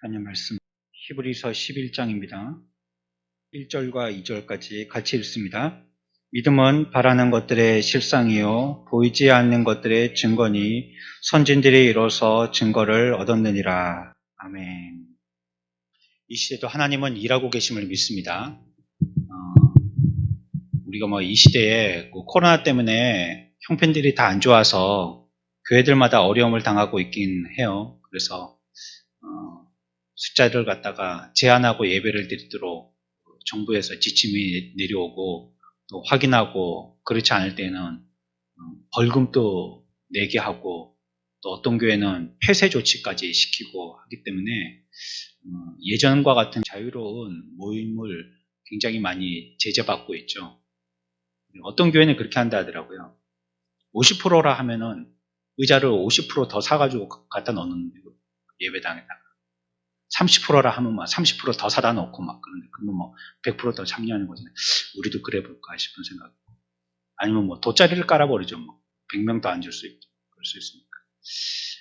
하나님 말씀 히브리서 11장입니다. 1절과 2절까지 같이 읽습니다. 믿음은 바라는 것들의 실상이요 보이지 않는 것들의 증거니 선진들이 이뤄서 증거를 얻었느니라. 아멘. 이 시대도 하나님은 일하고 계심을 믿습니다. 우리가 이 시대에 코로나 때문에 형편들이 다 안 좋아서 교회들마다 어려움을 당하고 있긴 해요. 그래서 숫자를 갖다가 제한하고 예배를 드리도록 정부에서 지침이 내려오고 또 확인하고 그렇지 않을 때는 벌금도 내게 하고 또 어떤 교회는 폐쇄 조치까지 시키고 하기 때문에 예전과 같은 자유로운 모임을 굉장히 많이 제재받고 있죠. 어떤 교회는 그렇게 한다 하더라고요. 50%라 하면은 의자를 50% 더 사가지고 갖다 넣는 예배당에다가 30%라 하면 30% 더 사다 놓고 그런데 그러면 100% 더 참여하는 거잖아요. 우리도 그래 볼까 싶은 생각. 아니면 돗자리를 깔아버리죠. 100명도 앉을 수 있게. 그럴 수 있습니까?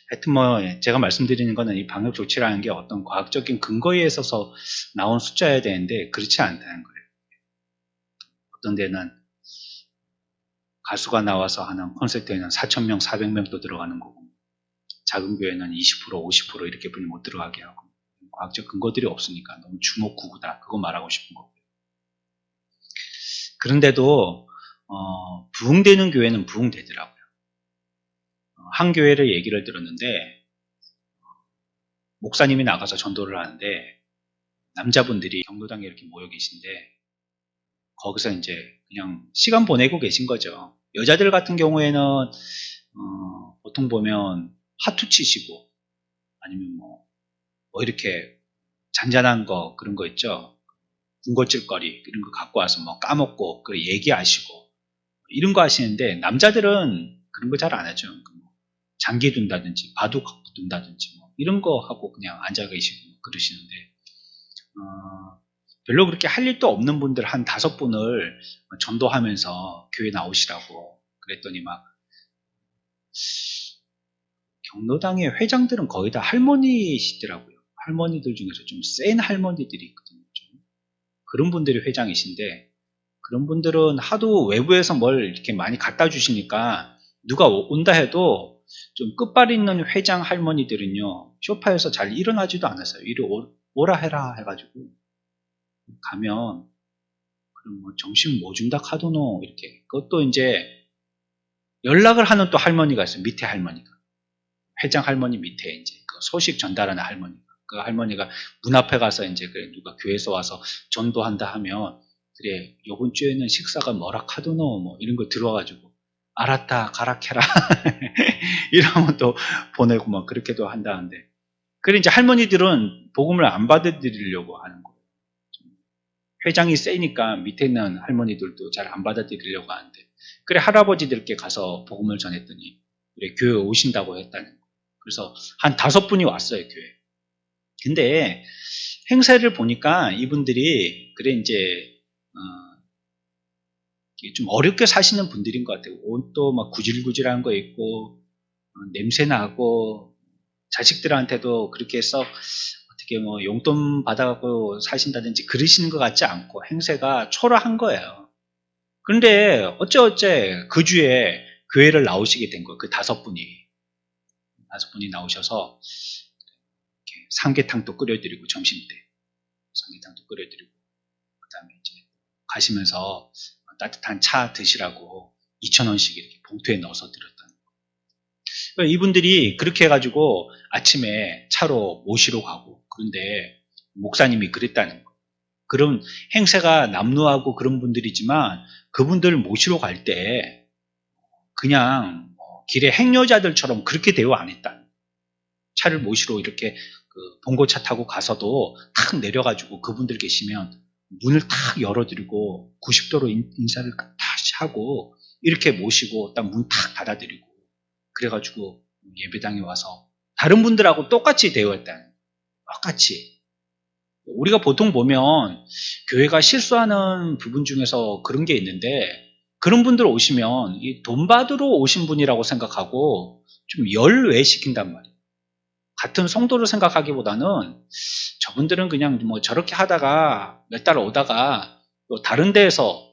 하여튼 제가 말씀드리는 거는 이 방역 조치라는 게 어떤 과학적인 근거에 있어서 나온 숫자여야 되는데 그렇지 않다는 거예요. 어떤 데는 가수가 나와서 하는 콘서트에는 4,000명, 400명도 들어가는 거고 작은 교회는 20%, 50% 이렇게 분이 못 들어가게 하고 과학적 근거들이 없으니까 너무 주먹구구다. 그거 말하고 싶은 거고요. 그런데도 부흥되는 교회는 부흥되더라고요. 한 교회를 얘기를 들었는데 목사님이 나가서 전도를 하는데 남자분들이 경로당에 이렇게 모여 계신데 거기서 이제 그냥 시간 보내고 계신 거죠. 여자들 같은 경우에는 보통 보면 하투 치시고 아니면 이렇게 잔잔한 거 그런 거 있죠. 군것질거리 이런 거 갖고 와서 까먹고 그 얘기하시고 이런 거 하시는데 남자들은 그런 거 잘 안 하죠. 장기 둔다든지 바둑 둔다든지 이런 거 하고 그냥 앉아 계시고 그러시는데 별로 그렇게 할 일도 없는 분들 한 5분을 전도하면서 교회 나오시라고 그랬더니 경로당의 회장들은 거의 다 할머니시더라고요. 할머니들 중에서 좀 센 할머니들이 있거든요. 그런 분들이 회장이신데 그런 분들은 하도 외부에서 뭘 이렇게 많이 갖다 주시니까 누가 온다 해도 좀 끝발 있는 회장 할머니들은요 소파에서 잘 일어나지도 않았어요. 이리 오라 해라 해가지고 가면 그럼 점심 뭐 준다 카도노 이렇게 그것도 이제 연락을 하는 또 할머니가 있어요. 밑에 할머니가 회장 할머니 밑에 이제 그 소식 전달하는 할머니가 그 할머니가 문 앞에 가서 이제 그래 누가 교회에서 와서 전도한다 하면 그래 요번 주에는 식사가 뭐라 카도노 이런 거 들어가지고 알았다 가라 캐라 이러면 또 보내고 그렇게도 한다는데 그래 이제 할머니들은 복음을 안 받아들이려고 하는 거예요. 회장이 세니까 밑에 있는 할머니들도 잘 안 받아들이려고 하는데 그래 할아버지들께 가서 복음을 전했더니 그래 교회 오신다고 했다는 거예요. 그래서 한 5분이 왔어요 교회. 근데 행세를 보니까 이분들이 그래 이제 좀 어렵게 사시는 분들인 것 같아요. 옷도 구질구질한 거 있고 냄새 나고 자식들한테도 그렇게 해서 어떻게 용돈 받아갖고 사신다든지 그러시는 것 같지 않고 행세가 초라한 거예요. 그런데 어째 그 주에 교회를 나오시게 된 거예요. 그 5분이 나오셔서 이렇게 삼계탕도 끓여드리고 점심때 삼계탕도 끓여드리고 그다음에 이제 가시면서 따뜻한 차 드시라고 2,000원씩 이렇게 봉투에 넣어서 드렸다는 거예요. 이분들이 그렇게 해가지고 아침에 차로 모시러 가고 그런데 목사님이 그랬다는 거예요. 그런 행세가 남루하고 그런 분들이지만 그분들 모시러 갈 때 그냥 길에 행여자들처럼 그렇게 대우 안 했다는 거예요. 차를 모시러 이렇게 봉고차 타고 가서도 탁 내려가지고 그분들 계시면 문을 탁 열어드리고 90도로 인사를 다시 하고 이렇게 모시고 딱 문 탁 닫아드리고 그래가지고 예배당에 와서 다른 분들하고 똑같이 대우했다는 거예요. 똑같이. 우리가 보통 보면 교회가 실수하는 부분 중에서 그런 게 있는데 그런 분들 오시면 이 돈 받으러 오신 분이라고 생각하고 좀 열외시킨단 말이에요. 같은 성도를 생각하기보다는 저분들은 그냥 뭐 저렇게 하다가 몇 달 오다가 또 다른 데에서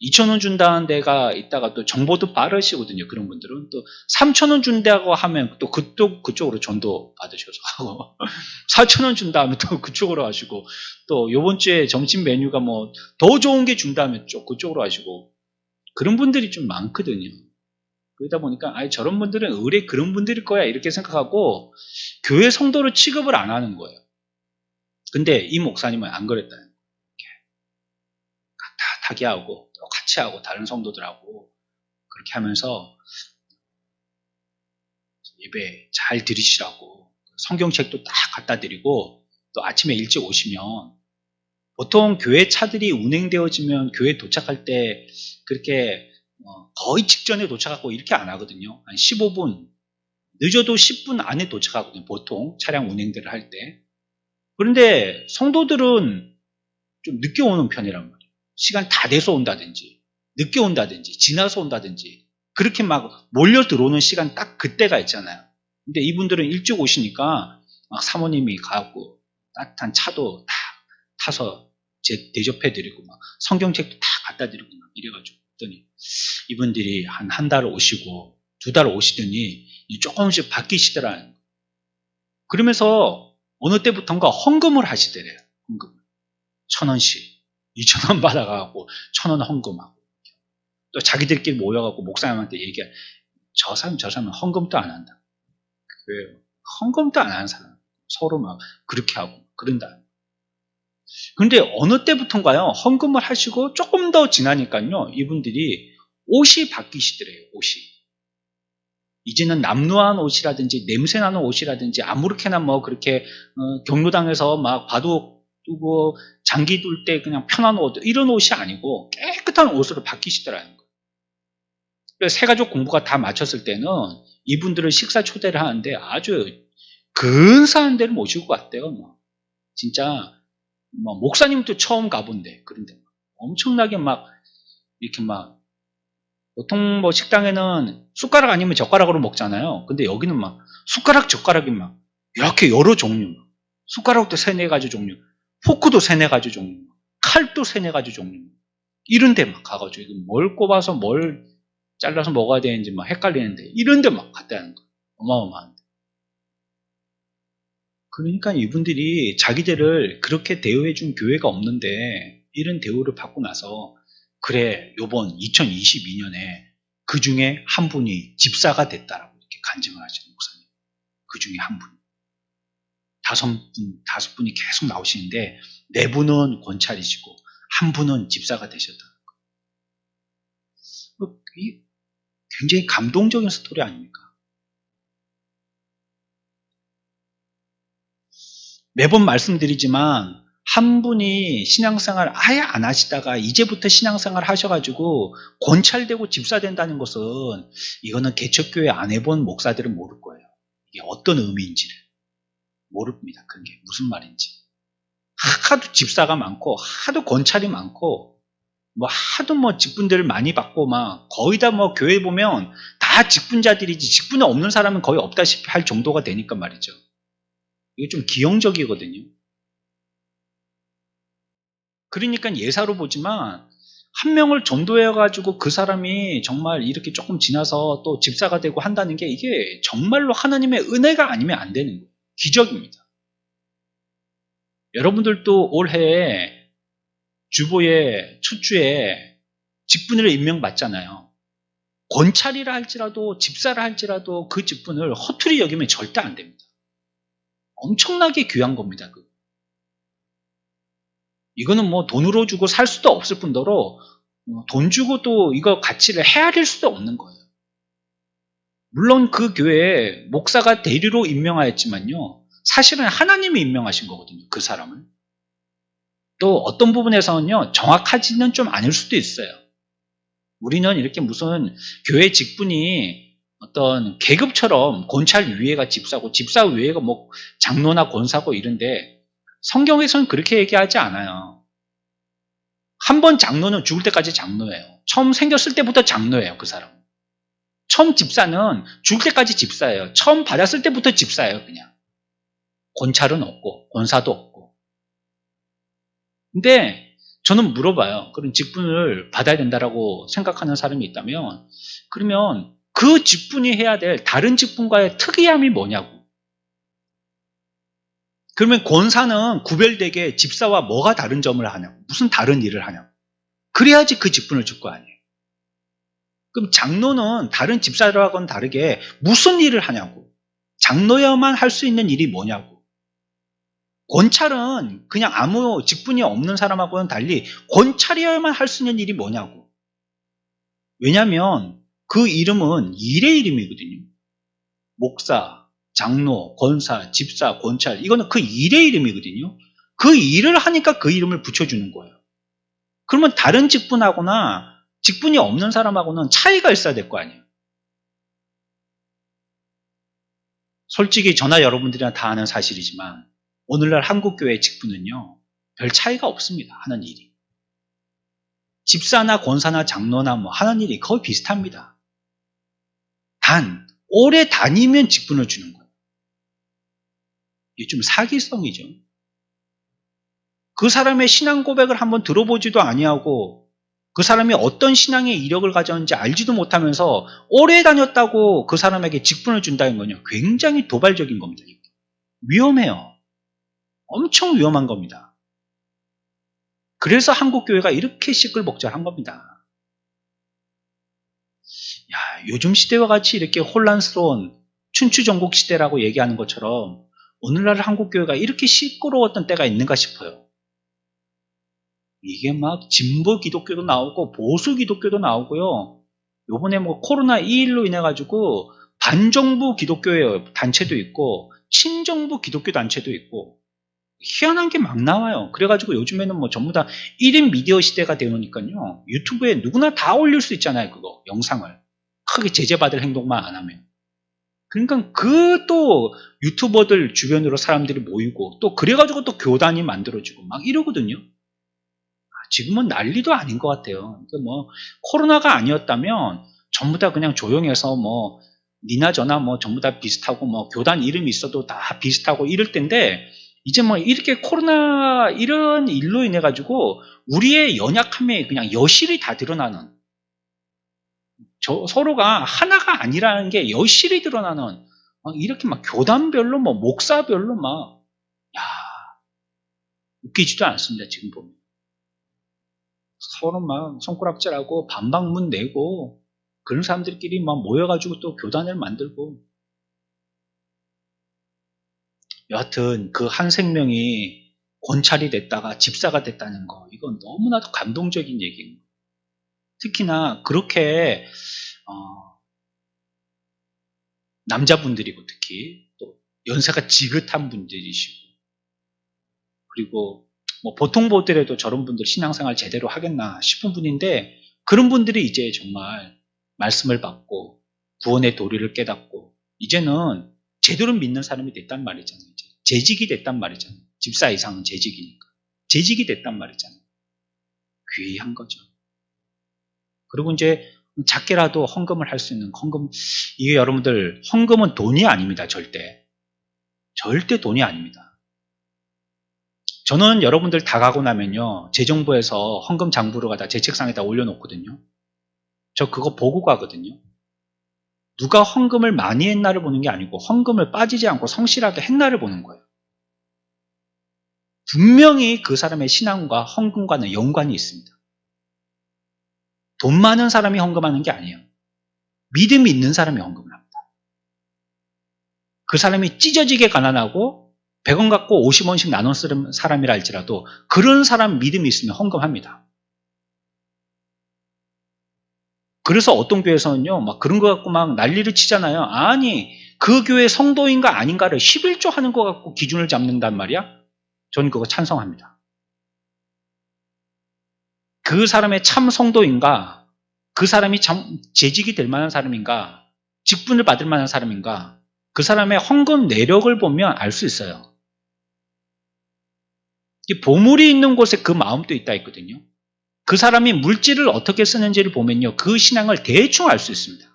2,000원 준다는 데가 있다가 또 정보도 빠르시거든요. 그런 분들은 또 3,000원 준다고 하면 또 그쪽으로 전도 받으셔서 하고 4,000원 준다 하면 또 그쪽으로 하시고 또 요번 주에 점심 메뉴가 뭐 더 좋은 게 준다면 그쪽으로 하시고 그런 분들이 좀 많거든요. 그러다 보니까 저런 분들은 의뢰 그런 분들일 거야 이렇게 생각하고 교회 성도를 취급을 안 하는 거예요. 근데 이 목사님은 안 그랬다. 다 타기하고 또 같이 하고 다른 성도들하고 그렇게 하면서 예배 잘 드리시라고 성경책도 다 갖다 드리고 또 아침에 일찍 오시면 보통 교회 차들이 운행되어지면 교회 도착할 때 그렇게 거의 직전에 도착하고 이렇게 안 하거든요. 한 15분 늦어도 10분 안에 도착하거든요. 보통 차량 운행들을 할 때. 그런데 성도들은 좀 늦게 오는 편이란 말이에요. 시간 다 돼서 온다든지 늦게 온다든지 지나서 온다든지 그렇게 막 몰려 들어오는 시간 딱 그때가 있잖아요. 근데 이분들은 일찍 오시니까 막 사모님이 가고 따뜻한 차도 다 타서 대접해드리고 막 성경책도 다 갖다 드리고 막 이래가지고 했더니 이분들이 한 달 오시고 2달 오시더니 조금씩 바뀌시더라는 거예요. 그러면서 어느 때부턴가 헌금을 하시더래요. 헌금 1,000원씩 2,000원 받아가고 1,000원 헌금하고 또 자기들끼리 모여갖고 목사님한테 얘기해 저 사람은 헌금도 안 한다. 왜요? 헌금도 안 하는 사람 서로 막 그렇게 하고 그런다. 근데 어느 때부턴가요 헌금을 하시고 조금 더 지나니까요 이분들이 옷이 바뀌시더래요. 옷이 이제는 남루한 옷이라든지 냄새나는 옷이라든지 아무렇게나 뭐 그렇게 경로당에서 막 봐도 뭐 장기 둘 때 그냥 편한 옷 이런 옷이 아니고 깨끗한 옷으로 바뀌시더라는 거예요. 그래서 새가족 공부가 다 마쳤을 때는 이분들을 식사 초대를 하는데 아주 근사한 데를 모시고 갔대요. 뭐. 진짜 뭐 목사님도 처음 가본데 그런데 엄청나게 막 이렇게 막 보통 뭐 식당에는 숟가락 아니면 젓가락으로 먹잖아요. 근데 여기는 막 숟가락 젓가락이 막 이렇게 여러 종류 숟가락도 3-4가지 종류 포크도 3-4가지 종류 칼도 3-4가지 종류 이런 데 막 가가지고 뭘 꼽아서 뭘 잘라서 먹어야 되는지 막 헷갈리는데 이런 데 막 갔다 하는 거예요. 어마어마한데. 그러니까 이분들이 자기들을 그렇게 대우해 준 교회가 없는데 이런 대우를 받고 나서 그래 요번 2022년에 그 중에 한 분이 집사가 됐다라고 이렇게 간증을 하시는 목사님. 그 중에 한 분. 5분이 계속 나오시는데 4분은 권찰이시고 한 분은 집사가 되셨다는 거예요. 굉장히 감동적인 스토리 아닙니까? 매번 말씀드리지만 한 분이 신앙생활 아예 안 하시다가 이제부터 신앙생활 하셔가지고 권찰되고 집사 된다는 것은 이거는 개척교회 안 해본 목사들은 모를 거예요. 이게 어떤 의미인지를 모릅니다. 그게 무슨 말인지. 하도 집사가 많고 하도 권찰이 많고 뭐 하도 뭐 직분들을 많이 받고 막 거의 다 뭐 교회 보면 다 직분자들이지 직분이 없는 사람은 거의 없다시피 할 정도가 되니까 말이죠. 이게 좀 기형적이거든요. 그러니까 예사로 보지만 한 명을 전도해가지고 그 사람이 정말 이렇게 조금 지나서 또 집사가 되고 한다는 게 이게 정말로 하나님의 은혜가 아니면 안 되는 거예요. 기적입니다. 여러분들도 올해 주보의 첫 주에 직분을 임명받잖아요. 권찰이라 할지라도 집사라 할지라도 그 직분을 허투루 여기면 절대 안 됩니다. 엄청나게 귀한 겁니다. 이거는 뭐 돈으로 주고 살 수도 없을 뿐더러 돈 주고 또 이거 가치를 헤아릴 수도 없는 거예요. 물론 그 교회에 목사가 대리로 임명하였지만요. 사실은 하나님이 임명하신 거거든요. 그 사람을. 또 어떤 부분에서는요. 정확하지는 좀 아닐 수도 있어요. 우리는 이렇게 무슨 교회 직분이 어떤 계급처럼 권찰 위에가 집사고 집사 위에가 뭐 장로나 권사고 이런데 성경에서는 그렇게 얘기하지 않아요. 한 번 장로는 죽을 때까지 장로예요. 처음 생겼을 때부터 장로예요. 그 사람. 처음 집사는 죽을 때까지 집사예요. 처음 받았을 때부터 집사예요. 그냥. 권찰은 없고 권사도 없고. 근데 저는 물어봐요. 그런 직분을 받아야 된다라고 생각하는 사람이 있다면 그러면 그 직분이 해야 될 다른 직분과의 특이함이 뭐냐고. 그러면 권사는 구별되게 집사와 뭐가 다른 점을 하냐고. 무슨 다른 일을 하냐고. 그래야지 그 직분을 줄 거 아니에요. 그럼 장로는 다른 집사들하고는 다르게 무슨 일을 하냐고. 장로야만 할 수 있는 일이 뭐냐고. 권찰은 그냥 아무 직분이 없는 사람하고는 달리 권찰이어야만 할 수 있는 일이 뭐냐고. 왜냐하면 그 이름은 일의 이름이거든요. 목사, 장로, 권사, 집사, 권찰, 이거는 그 일의 이름이거든요. 그 일을 하니까 그 이름을 붙여주는 거예요. 그러면 다른 직분하거나 직분이 없는 사람하고는 차이가 있어야 될 거 아니에요. 솔직히 저나 여러분들이나 다 아는 사실이지만 오늘날 한국교회의 직분은요, 별 차이가 없습니다. 하는 일이. 집사나 권사나 장로나 뭐 하는 일이 거의 비슷합니다. 단 오래 다니면 직분을 주는 거예요. 이게 좀 사기성이죠. 그 사람의 신앙 고백을 한번 들어보지도 아니하고 그 사람이 어떤 신앙의 이력을 가졌는지 알지도 못하면서 오래 다녔다고 그 사람에게 직분을 준다는 건요, 굉장히 도발적인 겁니다. 위험해요. 엄청 위험한 겁니다. 그래서 한국교회가 이렇게 시끌벅적한 겁니다. 야, 요즘 시대와 같이 이렇게 혼란스러운 춘추전국 시대라고 얘기하는 것처럼 오늘날 한국교회가 이렇게 시끄러웠던 때가 있는가 싶어요. 이게 막 진보 기독교도 나오고 보수 기독교도 나오고요. 요번에 뭐 코로나21로 인해 가지고 반정부 기독교 단체도 있고 친정부 기독교 단체도 있고 희한한 게 막 나와요. 그래가지고 요즘에는 뭐 전부 다 1인 미디어 시대가 되니까요. 유튜브에 누구나 다 올릴 수 있잖아요. 그거 영상을. 크게 제재받을 행동만 안 하면. 그러니까 그 또 유튜버들 주변으로 사람들이 모이고 또 그래가지고 또 교단이 만들어지고 막 이러거든요. 지금은 난리도 아닌 것 같아요. 그러니까 뭐 코로나가 아니었다면 전부 다 그냥 조용해서 뭐 니나 저나 뭐 전부 다 비슷하고 뭐 교단 이름이 있어도 다 비슷하고 이럴 텐데 이제 뭐 이렇게 코로나 이런 일로 인해 가지고 우리의 연약함이 그냥 여실히 다 드러나는, 서로가 하나가 아니라는 게 여실히 드러나는, 이렇게 막 교단별로 뭐 목사별로 막 웃기지도 않습니다. 지금 보면 서로 막 손가락질하고 반박문 내고 그런 사람들끼리 막 모여가지고 또 교단을 만들고. 여하튼 그 한 생명이 권찰이 됐다가 집사가 됐다는 거, 이건 너무나도 감동적인 얘기입니다. 특히나 그렇게 남자분들이고 특히 또 연세가 지긋한 분들이시고, 그리고 뭐 보통 보더라도 저런 분들 신앙생활 제대로 하겠나 싶은 분인데 그런 분들이 이제 정말 말씀을 받고 구원의 도리를 깨닫고 이제는 제대로 믿는 사람이 됐단 말이잖아요. 이제 재직이 됐단 말이잖아요. 집사 이상은 재직이니까. 재직이 됐단 말이잖아요. 귀한 거죠. 그리고 이제 작게라도 헌금을 할 수 있는 헌금, 이게 여러분들 헌금은 돈이 아닙니다. 절대 돈이 아닙니다. 저는 여러분들 다 가고 나면요, 재정부에서 헌금 장부를 제 책상에다 올려놓거든요. 저 그거 보고 가거든요. 누가 헌금을 많이 했나를 보는 게 아니고 헌금을 빠지지 않고 성실하게 했나를 보는 거예요. 분명히 그 사람의 신앙과 헌금과는 연관이 있습니다. 돈 많은 사람이 헌금하는 게 아니에요. 믿음이 있는 사람이 헌금을 합니다. 그 사람이 찢어지게 가난하고 100원 갖고 50원씩 나눠 쓰는 사람이라 할지라도 그런 사람 믿음이 있으면 헌금합니다. 그래서 어떤 교회에서는요, 막 그런 거 갖고 막 난리를 치잖아요. 아니, 그 교회 성도인가 아닌가를 11조 하는 거 갖고 기준을 잡는단 말이야? 저는 그거 찬성합니다. 그 사람의 참 성도인가, 그 사람이 참 재직이 될 만한 사람인가, 직분을 받을 만한 사람인가, 그 사람의 헌금 내력을 보면 알 수 있어요. 보물이 있는 곳에 그 마음도 있다 했거든요. 그 사람이 물질을 어떻게 쓰는지를 보면요, 그 신앙을 대충 알 수 있습니다.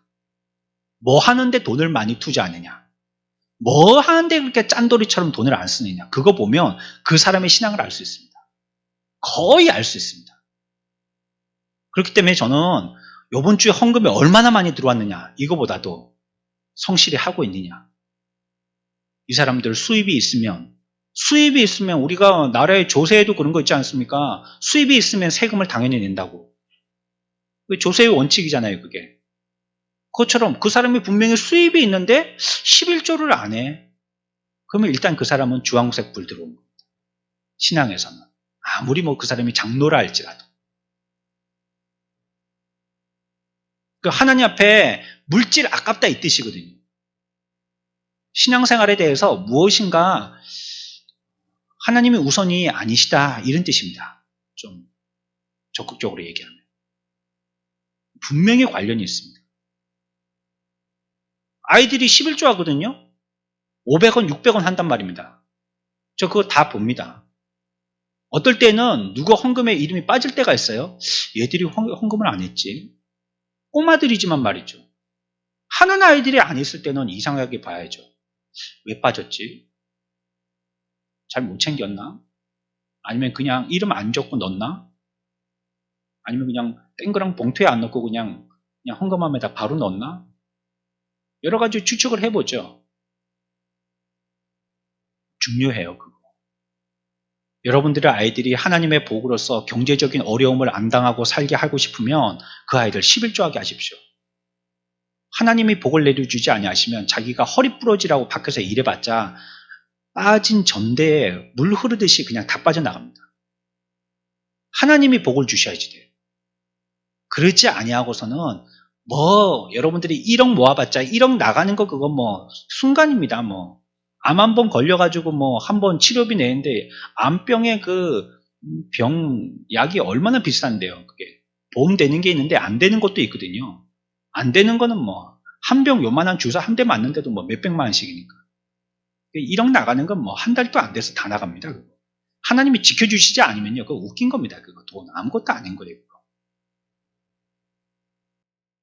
뭐 하는데 돈을 많이 투자하느냐, 뭐 하는데 그렇게 짠돌이처럼 돈을 안 쓰느냐. 그거 보면 그 사람의 신앙을 알 수 있습니다. 거의 알 수 있습니다. 그렇기 때문에 저는 이번 주에 헌금이 얼마나 많이 들어왔느냐 이거보다도 성실히 하고 있느냐. 이 사람들 수입이 있으면 우리가 나라의 조세에도 그런 거 있지 않습니까? 수입이 있으면 세금을 당연히 낸다고. 조세의 원칙이잖아요, 그게. 그것처럼 그 사람이 분명히 수입이 있는데 11조를 안 해. 그러면 일단 그 사람은 주황색 불 들어온 겁니다. 신앙에서는. 아무리 뭐 그 사람이 장로라 할지라도. 그 하나님 앞에 물질 아깝다 이 뜻이거든요. 신앙생활에 대해서 무엇인가 하나님이 우선이 아니시다 이런 뜻입니다. 좀 적극적으로 얘기하면. 분명히 관련이 있습니다. 아이들이 11조 하거든요. 500원, 600원 한단 말입니다. 저 그거 다 봅니다. 어떨 때는 누구 헌금에 이름이 빠질 때가 있어요. 얘들이 헌금을 안 했지. 꼬마들이지만 말이죠. 하는 아이들이 안 했을 때는 이상하게 봐야죠. 왜 빠졌지? 잘 못 챙겼나? 아니면 그냥 이름 안 적고 넣었나? 아니면 그냥 땡그랑 봉투에 안 넣고 그냥 헌금함에다 바로 넣었나? 여러 가지 추측을 해보죠. 중요해요, 그거. 여러분들의 아이들이 하나님의 복으로서 경제적인 어려움을 안 당하고 살게 하고 싶으면 그 아이들 11조 하게 하십시오. 하나님이 복을 내려주지 아니하시면 자기가 허리 부러지라고 밖에서 일해봤자 빠진 전대에 물 흐르듯이 그냥 다 빠져나갑니다. 하나님이 복을 주셔야지 돼요. 그러지 아니하고서는 뭐 여러분들이 1억 모아봤자 1억 나가는 거 그건 뭐 순간입니다. 뭐 암 한 번 걸려가지고 뭐 한 번 치료비 내는데 암병의 그 병 약이 얼마나 비싼데요. 그게 보험 되는 게 있는데 안 되는 것도 있거든요. 안 되는 거는 뭐 한 병 요만한 주사 한 대 맞는데도 뭐 몇백만 원씩이니까 1억 나가는 건 뭐 한 달도 안 돼서 다 나갑니다. 그거. 하나님이 지켜주시지 않으면요 그거 웃긴 겁니다. 그거 돈 아무것도 아닌 거예요.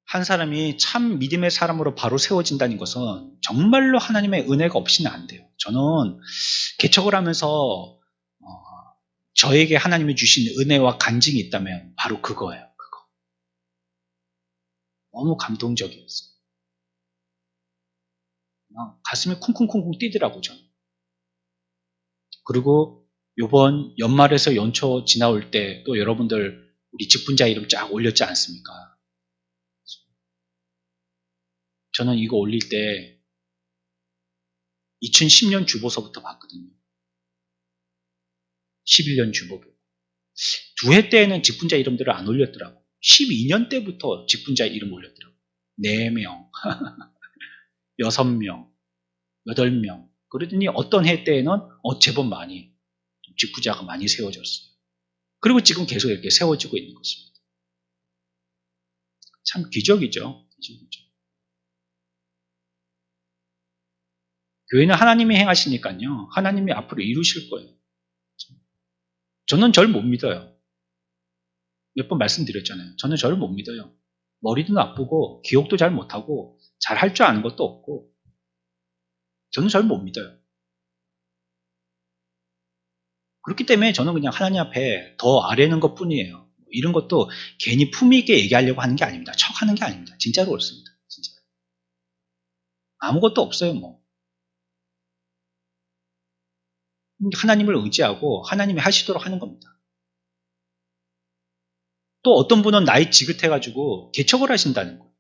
한 사람이 참 믿음의 사람으로 바로 세워진다는 것은 정말로 하나님의 은혜가 없이는 안 돼요. 저는 개척을 하면서 저에게 하나님이 주신 은혜와 간증이 있다면 바로 그거예요. 그거. 너무 감동적이었어요. 가슴이 쿵쿵쿵쿵 뛰더라고요. 저는. 그리고 이번 연말에서 연초 지나올 때 또 여러분들 우리 직분자 이름 쫙 올렸지 않습니까? 저는 이거 올릴 때 2010년 주보서부터 봤거든요. 11년 주보고. 두 해 때에는 직분자 이름들을 안 올렸더라고. 12년 때부터 직분자 이름 올렸더라고. 4명, 6명, 8명. 그러더니 어떤 해 때에는 제법 많이 직분자가 많이 세워졌어요. 그리고 지금 계속 이렇게 세워지고 있는 것입니다. 참 기적이죠. 기적이죠. 교회는 하나님이 행하시니까요. 하나님이 앞으로 이루실 거예요. 저는 절 못 믿어요. 몇 번 말씀드렸잖아요. 저는 저를 못 믿어요. 머리도 나쁘고 기억도 잘 못하고 잘 할 줄 아는 것도 없고 저는 절 못 믿어요. 그렇기 때문에 저는 그냥 하나님 앞에 더 아뢰는 것뿐이에요. 이런 것도 괜히 품위 있게 얘기하려고 하는 게 아닙니다. 척하는 게 아닙니다. 진짜로 옳습니다. 진짜. 아무것도 없어요. 뭐. 하나님을 의지하고 하나님이 하시도록 하는 겁니다. 또 어떤 분은 나이 지긋해가지고 개척을 하신다는 거예요.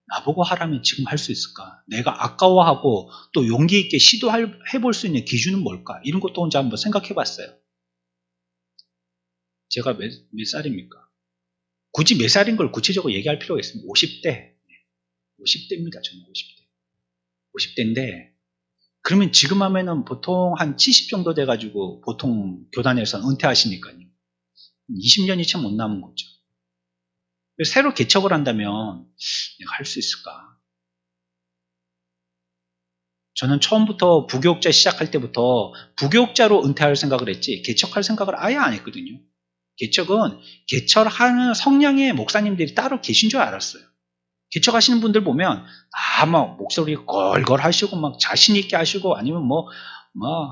나보고 하라면 지금 할 수 있을까? 내가 아까워하고 또 용기 있게 시도해볼 수 있는 기준은 뭘까? 이런 것도 혼자 한번 생각해봤어요. 제가 몇 살입니까? 굳이 몇 살인 걸 구체적으로 얘기할 필요가 있습니다. 50대. 50대입니다. 저는 50대. 50대인데 그러면 지금 하면은 보통 한 70 정도 돼가지고 보통 교단에서 은퇴하시니까요. 20년이 참 못 남은 거죠. 새로 개척을 한다면 내가 할 수 있을까? 저는 처음부터 부교육자 시작할 때부터 부교육자로 은퇴할 생각을 했지 개척할 생각을 아예 안 했거든요. 개척은 개척하는 성량의 목사님들이 따로 계신 줄 알았어요. 개척하시는 분들 보면 다 막 목소리 걸걸 하시고 막 자신 있게 하시고 아니면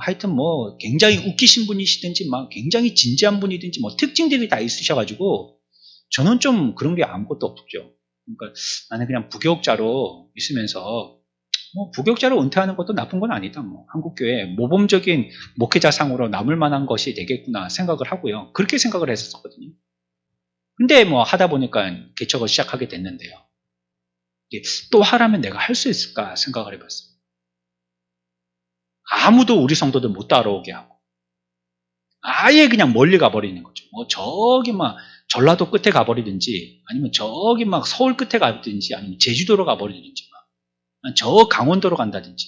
하여튼 굉장히 웃기신 분이시든지 막 굉장히 진지한 분이든지 특징들이 다 있으셔가지고 저는 좀 그런 게 아무것도 없죠. 그러니까 나는 그냥 부교육자로 있으면서 부교육자로 은퇴하는 것도 나쁜 건 아니다. 한국교회 모범적인 목회자상으로 남을 만한 것이 되겠구나 생각을 하고요. 그렇게 생각을 했었거든요. 근데 하다 보니까 개척을 시작하게 됐는데요. 또 하라면 내가 할 수 있을까 생각을 해봤어요. 아무도 우리 성도들 못 따라오게 하고 아예 그냥 멀리 가버리는 거죠. 저기 전라도 끝에 가버리든지 아니면 저기 서울 끝에 가든지 아니면 제주도로 가버리든지 저 강원도로 간다든지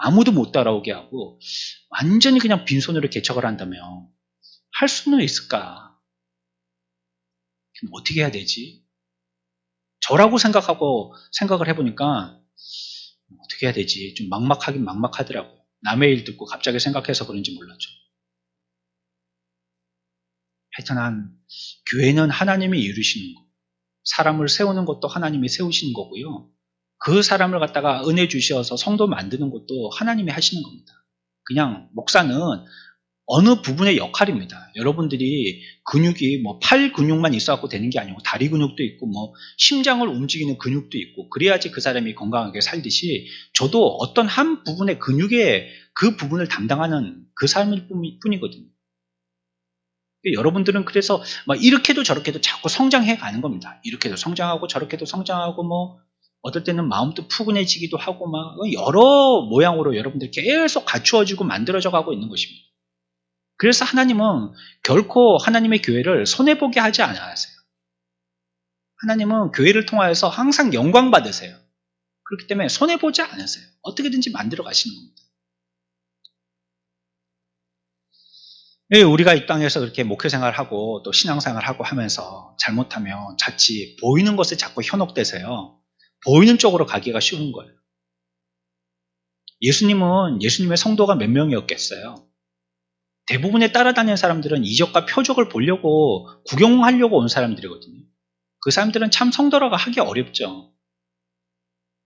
아무도 못 따라오게 하고 완전히 그냥 빈손으로 개척을 한다면 할 수는 있을까? 그럼 어떻게 해야 되지? 저라고 생각을 해보니까 어떻게 해야 되지? 좀 막막하긴 막막하더라고요. 남의 일 듣고 갑자기 생각해서 그런지 몰랐죠. 하여튼 교회는 하나님이 이루시는 거, 사람을 세우는 것도 하나님이 세우시는 거고요. 그 사람을 갖다가 은혜 주셔서 성도 만드는 것도 하나님이 하시는 겁니다. 그냥 목사는 어느 부분의 역할입니다. 여러분들이 근육이 팔 근육만 있어갖고 되는 게 아니고 다리 근육도 있고 심장을 움직이는 근육도 있고 그래야지 그 사람이 건강하게 살듯이 저도 어떤 한 부분의 근육의 그 부분을 담당하는 그 사람일 뿐이거든요. 여러분들은 그래서 이렇게도 저렇게도 자꾸 성장해 가는 겁니다. 이렇게도 성장하고 저렇게도 성장하고 어떨 때는 마음도 푸근해지기도 하고 여러 모양으로 여러분들이 계속 갖추어지고 만들어져 가고 있는 것입니다. 그래서 하나님은 결코 하나님의 교회를 손해보게 하지 않으세요. 하나님은 교회를 통하여서 항상 영광 받으세요. 그렇기 때문에 손해보지 않으세요. 어떻게든지 만들어 가시는 겁니다. 우리가 이 땅에서 그렇게 목회생활하고 또 신앙생활하고 하면서 잘못하면 자칫 보이는 것에 자꾸 현혹돼서요. 보이는 쪽으로 가기가 쉬운 거예요. 예수님의 성도가 몇 명이었겠어요? 대부분의 따라다니는 사람들은 이적과 표적을 보려고 구경하려고 온 사람들이거든요. 그 사람들은 참 성도라고 하기 어렵죠.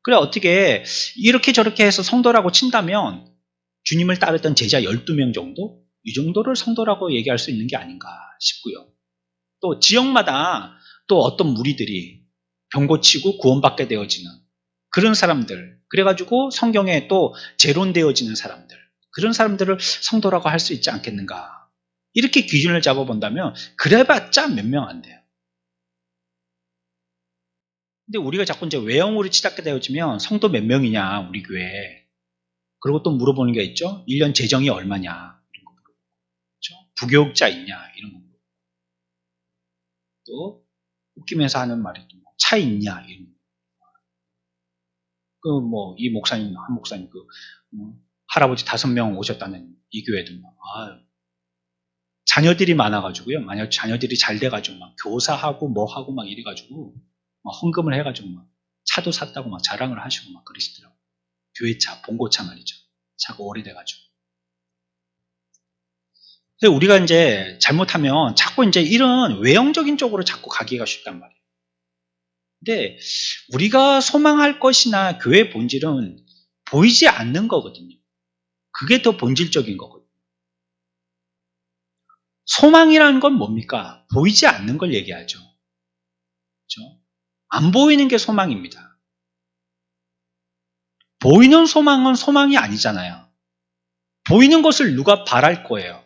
그래 어떻게 이렇게 저렇게 해서 성도라고 친다면 주님을 따르던 제자 12명 정도? 이 정도를 성도라고 얘기할 수 있는 게 아닌가 싶고요. 또 지역마다 또 어떤 무리들이 병 고치고 구원받게 되어지는 그런 사람들, 그래가지고 성경에 또 재론되어지는 사람들, 그런 사람들을 성도라고 할 수 있지 않겠는가. 이렇게 기준을 잡아본다면 그래봤자 몇 명 안 돼요. 근데 우리가 자꾸 이제 외형으로 치닫게 되어지면 성도 몇 명이냐 우리 교회. 그리고 또 물어보는 게 있죠. 1년 재정이 얼마냐 이런 거 물어보고, 그렇죠? 부교육자 있냐 이런 거 물어보고, 또 웃기면서 하는 말이 또 차 있냐 이런 거. 이 목사님 한 목사님 할아버지 5명 오셨다는 이 교회도 자녀들이 많아가지고요. 만약 자녀들이 잘 돼가지고 교사하고 하고 이래가지고 헌금을 해가지고 차도 샀다고 자랑을 하시고 그러시더라고요. 교회차, 봉고차 말이죠. 차가 오래돼가지고. 근데 우리가 이제 잘못하면 자꾸 이제 이런 외형적인 쪽으로 자꾸 가기가 쉽단 말이에요. 근데 우리가 소망할 것이나 교회의 본질은 보이지 않는 거거든요. 그게 더 본질적인 거거든요. 소망이라는 건 뭡니까? 보이지 않는 걸 얘기하죠. 그렇죠? 안 보이는 게 소망입니다. 보이는 소망은 소망이 아니잖아요. 보이는 것을 누가 바랄 거예요?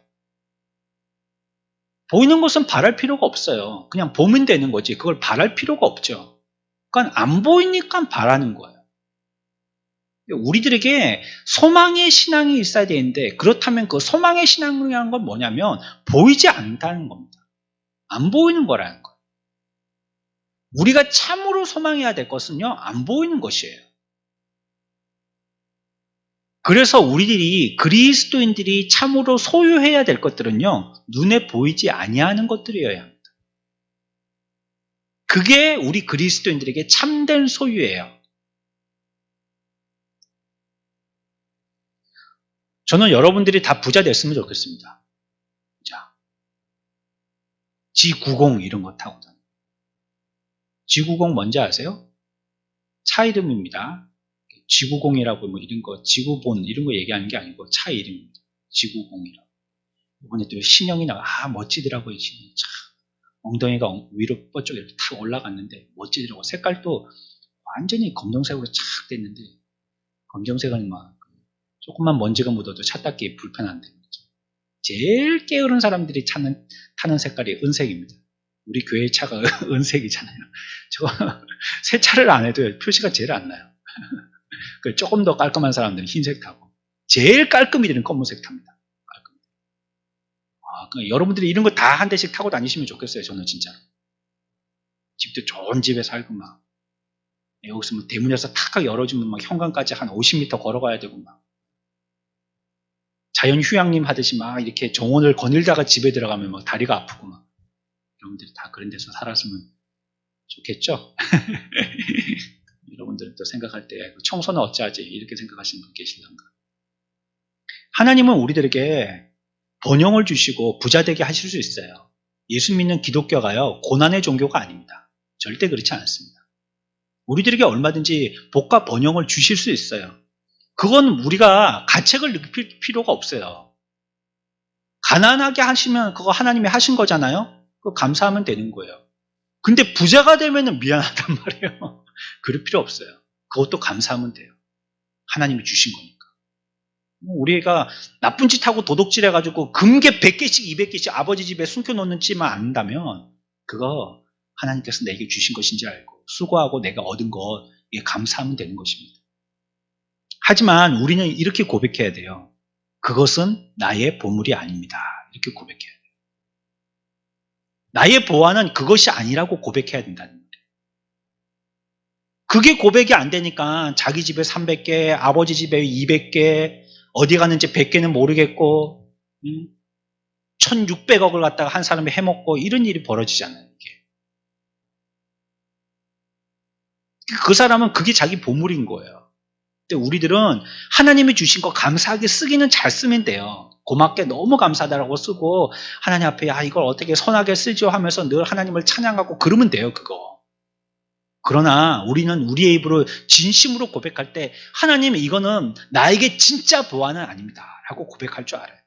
보이는 것은 바랄 필요가 없어요. 그냥 보면 되는 거지. 그걸 바랄 필요가 없죠. 그러니까 안 보이니까 바라는 거예요. 우리들에게 소망의 신앙이 있어야 되는데 그렇다면 그 소망의 신앙이라는 건 뭐냐면 보이지 않는다는 겁니다. 안 보이는 거라는 거예요. 우리가 참으로 소망해야 될 것은요. 안 보이는 것이에요. 그래서 우리들이 그리스도인들이 참으로 소유해야 될 것들은요. 눈에 보이지 아니하는 것들이어야 합니다. 그게 우리 그리스도인들에게 참된 소유예요. 저는 여러분들이 다 부자 됐으면 좋겠습니다. 자, G90 이런 거 타고 다니고. 지구공 뭔지 아세요? 차 이름입니다. 지구공이라고 뭐 이런 거, 지구본 이런 거 얘기하는 게 아니고 차 이름입니다. 지구공이라고. 이번에 또 신형이 멋지더라고요. 지금 참 엉덩이가 위로 뻗쪽 이렇게 탁 올라갔는데 멋지더라고. 색깔도 완전히 검정색으로 착 됐는데, 검정색은 막 조금만 먼지가 묻어도 차 닦기 불편한데, 제일 게으른 사람들이 타는 색깔이 은색입니다. 우리 교회 차가 은색이잖아요. 저거 세차를 안 해도 표시가 제일 안 나요. 조금 더 깔끔한 사람들은 흰색 타고, 제일 깔끔이들은 검은색 탑니다. 그러니까 여러분들이 이런 거 다 한 대씩 타고 다니시면 좋겠어요. 저는 진짜로. 집도 좋은 집에 살고 막, 여기서 뭐 대문에서 탁 열어주면 막 현관까지 한 50m 걸어가야 되고 막, 자연 휴양림 하듯이 막 이렇게 정원을 거닐다가 집에 들어가면 막 다리가 아프고 막, 여러분들이 다 그런 데서 살았으면 좋겠죠? 여러분들 또 생각할 때 청소는 어찌하지 이렇게 생각하시는 분 계실런가? 하나님은 우리들에게 번영을 주시고 부자 되게 하실 수 있어요. 예수 믿는 기독교가요, 고난의 종교가 아닙니다. 절대 그렇지 않습니다. 우리들에게 얼마든지 복과 번영을 주실 수 있어요. 그건 우리가 가책을 느낄 필요가 없어요. 가난하게 하시면 그거 하나님이 하신 거잖아요. 그거 감사하면 되는 거예요. 근데 부자가 되면 미안하단 말이에요. 그럴 필요 없어요. 그것도 감사하면 돼요. 하나님이 주신 거니까. 우리가 나쁜 짓 하고 도둑질 해가지고 금괴 100개씩 200개씩 아버지 집에 숨겨놓는 짓만 안다면 그거 하나님께서 내게 주신 것인지 알고 수고하고 내가 얻은 것에 감사하면 되는 것입니다. 하지만 우리는 이렇게 고백해야 돼요. 그것은 나의 보물이 아닙니다. 이렇게 고백해야 돼요. 나의 보화는 그것이 아니라고 고백해야 된다는 거예요. 그게 고백이 안 되니까 자기 집에 300개, 아버지 집에 200개, 어디 갔는지 100개는 모르겠고 1600억을 갖다가 한 사람이 해먹고 이런 일이 벌어지잖아요. 이게. 그 사람은 그게 자기 보물인 거예요. 근데 우리들은 하나님이 주신 거 감사하게 쓰기는 잘 쓰면 돼요. 고맙게 너무 감사하다라고 쓰고 하나님 앞에 이걸 어떻게 선하게 쓰죠 하면서 늘 하나님을 찬양하고 그러면 돼요. 그거. 그러나 우리는 우리의 입으로 진심으로 고백할 때 하나님 이거는 나에게 진짜 보화는 아닙니다 라고 고백할 줄 알아야 돼요.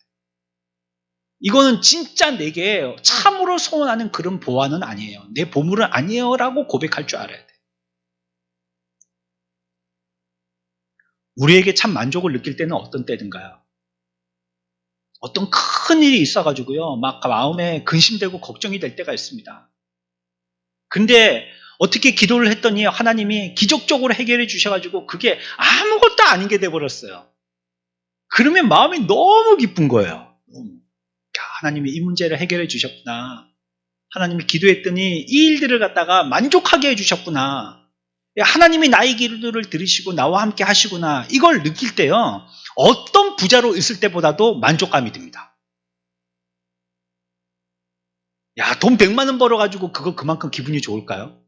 이거는 진짜 내게 참으로 소원하는 그런 보화는 아니에요. 내 보물은 아니에요 라고 고백할 줄 알아야 돼요. 우리에게 참 만족을 느낄 때는 어떤 때든가요? 어떤 큰 일이 있어가지고요 막 마음에 근심되고 걱정이 될 때가 있습니다. 근데 어떻게 기도를 했더니 하나님이 기적적으로 해결해 주셔가지고 그게 아무것도 아닌 게 돼버렸어요. 그러면 마음이 너무 기쁜 거예요. 하나님이 이 문제를 해결해 주셨구나. 하나님이 기도했더니 이 일들을 갖다가 만족하게 해주셨구나. 하나님이 나의 기도를 들으시고 나와 함께 하시구나. 이걸 느낄 때요. 어떤 부자로 있을 때보다도 만족감이 듭니다. 돈 100만 원 벌어가지고 그거 그만큼 기분이 좋을까요?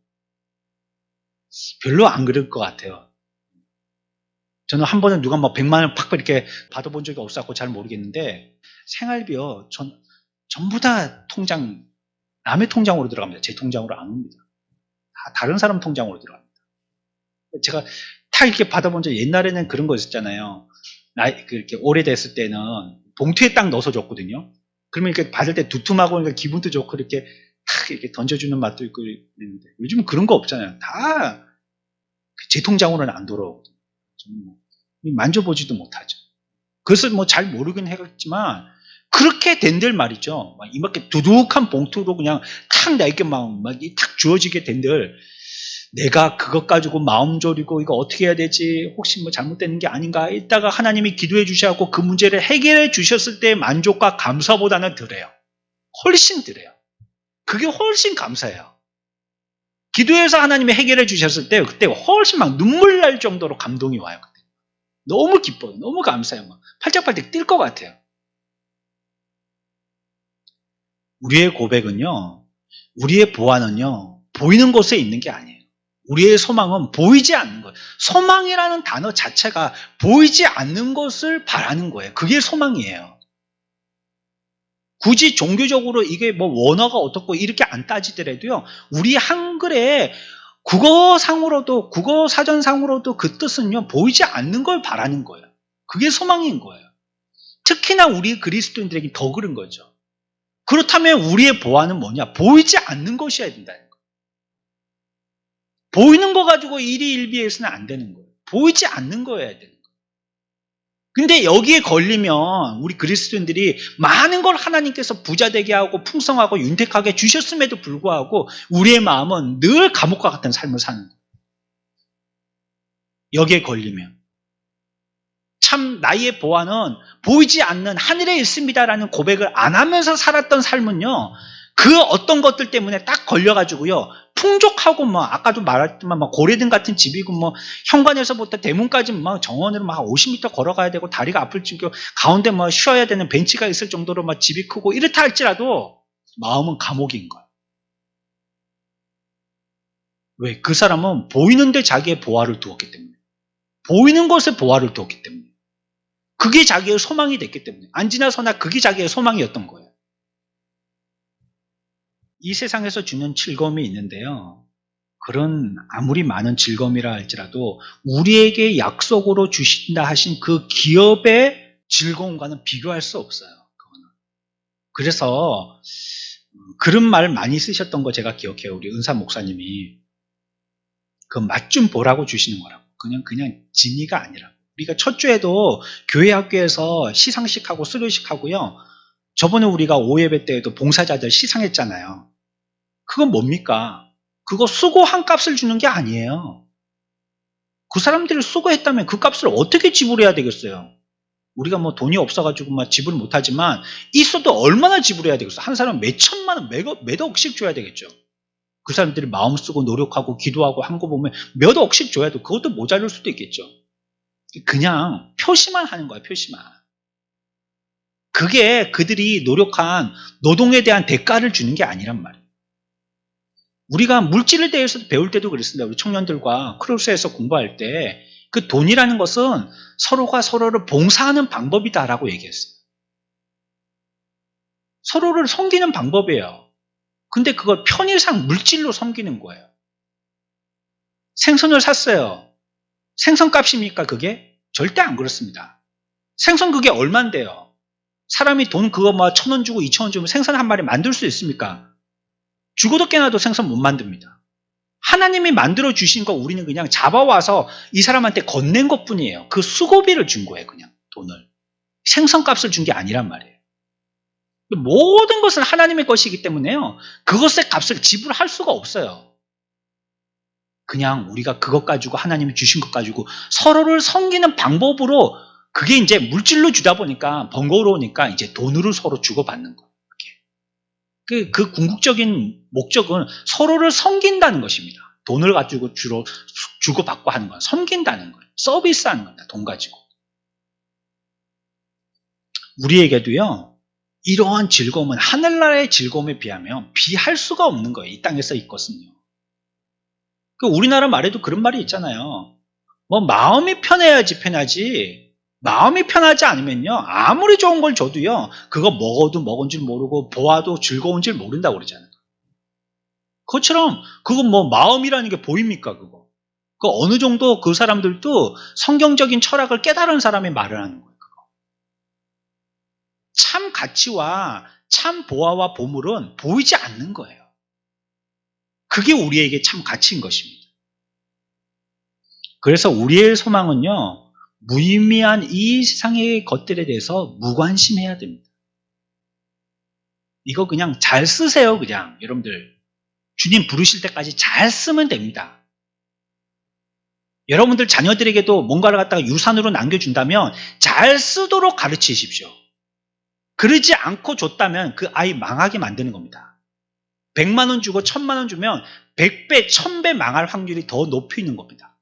별로 안 그럴 것 같아요. 저는 한 번은 누가 100만 원 팍 이렇게 받아본 적이 없어서 잘 모르겠는데 생활비요. 전부 다 남의 통장으로 들어갑니다. 제 통장으로 안 옵니다. 다 다른 사람 통장으로 들어갑니다. 제가 다 이렇게 받아본 적 옛날에는 그런 거 있었잖아요. 이렇게 오래됐을 때는 봉투에 딱 넣어서 줬거든요. 그러면 이렇게 받을 때 두툼하고 기분도 좋고 이렇게 탁 이렇게 던져주는 맛도 있고 있는데 요즘은 그런 거 없잖아요. 다 제 통장으로는 안 돌아오거든요. 저는 만져보지도 못하죠. 그래서 잘 모르긴 하겠지만 그렇게 된들 말이죠. 이렇게 두둑한 봉투로 그냥 탁 나에게 탁 주어지게 된들 내가 그것 가지고 마음 졸이고 이거 어떻게 해야 되지? 혹시 잘못되는 게 아닌가? 이따가 하나님이 기도해 주셔서 그 문제를 해결해 주셨을 때의 만족과 감사보다는 덜해요. 훨씬 덜해요. 그게 훨씬 감사해요. 기도해서 하나님이 해결해 주셨을 때 그때 훨씬 눈물 날 정도로 감동이 와요. 그때. 너무 기뻐요. 너무 감사해요. 팔짝팔짝 뛸 것 같아요. 우리의 고백은요. 우리의 보안은요. 보이는 곳에 있는 게 아니에요. 우리의 소망은 보이지 않는 거예요. 소망이라는 단어 자체가 보이지 않는 것을 바라는 거예요. 그게 소망이에요. 굳이 종교적으로 이게 원어가 어떻고 이렇게 안 따지더라도요. 우리 한글에 국어 사전상으로도 그 뜻은요, 보이지 않는 걸 바라는 거예요. 그게 소망인 거예요. 특히나 우리 그리스도인들에게 더 그런 거죠. 그렇다면 우리의 보안은 뭐냐? 보이지 않는 것이어야 된다는 거예요. 보이는 거 가지고 일희일비해서는 안 되는 거예요. 보이지 않는 거여야 되는 거예요. 근데 여기에 걸리면 우리 그리스도인들이 많은 걸 하나님께서 부자되게 하고 풍성하고 윤택하게 주셨음에도 불구하고 우리의 마음은 늘 감옥과 같은 삶을 사는 거예요. 여기에 걸리면. 참 나의 보안은 보이지 않는 하늘에 있습니다라는 고백을 안 하면서 살았던 삶은요, 그 어떤 것들 때문에 딱 걸려가지고요, 풍족하고 아까도 말했지만 고래등 같은 집이고 현관에서부터 대문까지 정원으로 50m 걸어가야 되고 다리가 아플 정도 가운데 쉬어야 되는 벤치가 있을 정도로 집이 크고 이렇다 할지라도 마음은 감옥인 거예요. 왜? 그 사람은 보이는데 자기의 보화를 두었기 때문에. 보이는 것에 보화를 두었기 때문에. 그게 자기의 소망이 됐기 때문에. 안 지나서나 그게 자기의 소망이었던 거예요. 이 세상에서 주는 즐거움이 있는데요. 그런 아무리 많은 즐거움이라 할지라도 우리에게 약속으로 주신다 하신 그 기업의 즐거움과는 비교할 수 없어요. 그거는. 그래서 그런 말 많이 쓰셨던 거 제가 기억해요. 우리 은사 목사님이. 그 맛 좀 보라고 주시는 거라고. 그냥 진의가 아니라고. 우리가 첫 주에도 교회 학교에서 시상식하고 수료식하고요. 저번에 우리가 5예배 때에도 봉사자들 시상했잖아요. 그건 뭡니까? 그거 수고한 값을 주는 게 아니에요. 그 사람들이 수고했다면 그 값을 어떻게 지불해야 되겠어요? 우리가 돈이 없어가지고 지불 못하지만 있어도 얼마나 지불해야 되겠어요? 한 사람 몇 천만 원, 몇 억씩 줘야 되겠죠. 그 사람들이 마음 쓰고 노력하고 기도하고 한 거 보면 몇 억씩 줘야 돼. 그것도 모자랄 수도 있겠죠. 그냥 표시만 하는 거야, 표시만. 그게 그들이 노력한 노동에 대한 대가를 주는 게 아니란 말이에요. 우리가 물질에 대해서 배울 때도 그랬습니다. 우리 청년들과 크루스에서 공부할 때 그 돈이라는 것은 서로가 서로를 봉사하는 방법이다라고 얘기했어요. 서로를 섬기는 방법이에요. 근데 그걸 편의상 물질로 섬기는 거예요. 생선을 샀어요. 생선값입니까 그게? 절대 안 그렇습니다. 생선 그게 얼만데요? 사람이 돈 그거 1,000원 주고 2,000원 주면 생선 한 마리 만들 수 있습니까? 죽어도 깨나도 생선 못 만듭니다. 하나님이 만들어 주신 거 우리는 그냥 잡아와서 이 사람한테 건넨 것뿐이에요. 그 수고비를 준 거예요. 그냥 돈을. 생선값을 준 게 아니란 말이에요. 모든 것은 하나님의 것이기 때문에요. 그것의 값을 지불할 수가 없어요. 그냥 우리가 그것 가지고 하나님이 주신 것 가지고 서로를 섬기는 방법으로 그게 이제 물질로 주다 보니까 번거로우니까 이제 돈으로 서로 주고받는 거예요. 그 궁극적인 목적은 서로를 섬긴다는 것입니다. 돈을 가지고 주로 주고받고 하는 건 섬긴다는 거예요. 서비스하는 겁니다. 돈 가지고. 우리에게도요. 이러한 즐거움은 하늘나라의 즐거움에 비하면 비할 수가 없는 거예요. 이 땅에서 있거든요. 우리나라 말에도 그런 말이 있잖아요. 마음이 편해야지 편하지. 마음이 편하지 않으면요. 아무리 좋은 걸 줘도요. 그거 먹어도 먹은 줄 모르고 보아도 즐거운 줄 모른다고 그러잖아요. 그것처럼 그거 마음이라는 게 보입니까 그거. 어느 정도 그 사람들도 성경적인 철학을 깨달은 사람이 말을 하는 거예요. 그거. 참 가치와 참 보아와 보물은 보이지 않는 거예요. 그게 우리에게 참 가치인 것입니다. 그래서 우리의 소망은요. 무의미한 이 세상의 것들에 대해서 무관심해야 됩니다. 이거 그냥 잘 쓰세요. 그냥 여러분들. 주님 부르실 때까지 잘 쓰면 됩니다. 여러분들 자녀들에게도 뭔가를 갖다가 유산으로 남겨준다면 잘 쓰도록 가르치십시오. 그러지 않고 줬다면 그 아이 망하게 만드는 겁니다. 100만 원 주고 1000만 원 주면 100배, 1000배 망할 확률이 더 높이 있는 겁니다.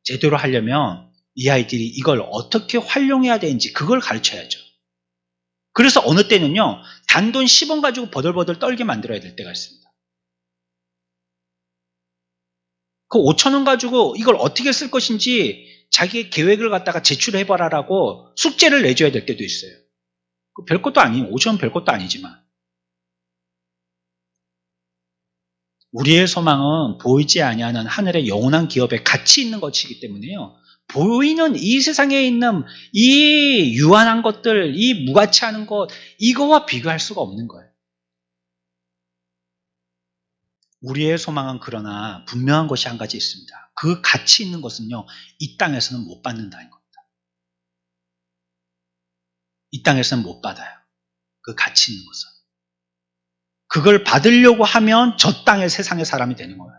제대로 하려면 이 아이들이 이걸 어떻게 활용해야 되는지 그걸 가르쳐야죠. 그래서 어느 때는요. 단돈 10원 가지고 버들버들 떨게 만들어야 될 때가 있습니다. 그 5,000원 가지고 이걸 어떻게 쓸 것인지 자기의 계획을 갖다가 제출해봐라라고 숙제를 내줘야 될 때도 있어요. 별것도 아니에요. 5,000원 별것도 아니지만. 우리의 소망은 보이지 아니하는 하늘의 영원한 기업에 가치 있는 것이기 때문에요. 보이는 이 세상에 있는 이 유한한 것들, 이 무가치하는 것, 이거와 비교할 수가 없는 거예요. 우리의 소망은 그러나 분명한 것이 한 가지 있습니다. 그 가치 있는 것은요, 이 땅에서는 못 받는다는 겁니다. 이 땅에서는 못 받아요. 그 가치 있는 것은. 그걸 받으려고 하면 저 땅의 세상의 사람이 되는 거예요.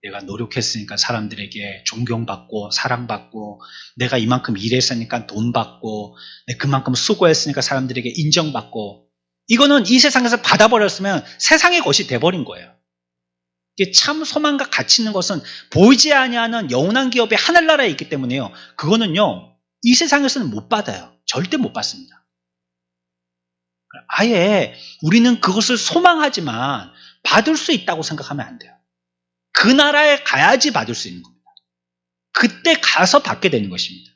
내가 노력했으니까 사람들에게 존경받고 사랑받고, 내가 이만큼 일했으니까 돈 받고, 내가 그만큼 수고했으니까 사람들에게 인정받고, 이거는 이 세상에서 받아버렸으면 세상의 것이 돼버린 거예요. 이게 참 소망과 가치 있는 것은 보이지 아니하는 영원한 기업의 하늘나라에 있기 때문에요. 그거는요, 이 세상에서는 못 받아요. 절대 못 받습니다. 아예 우리는 그것을 소망하지만 받을 수 있다고 생각하면 안 돼요. 그 나라에 가야지 받을 수 있는 겁니다. 그때 가서 받게 되는 것입니다.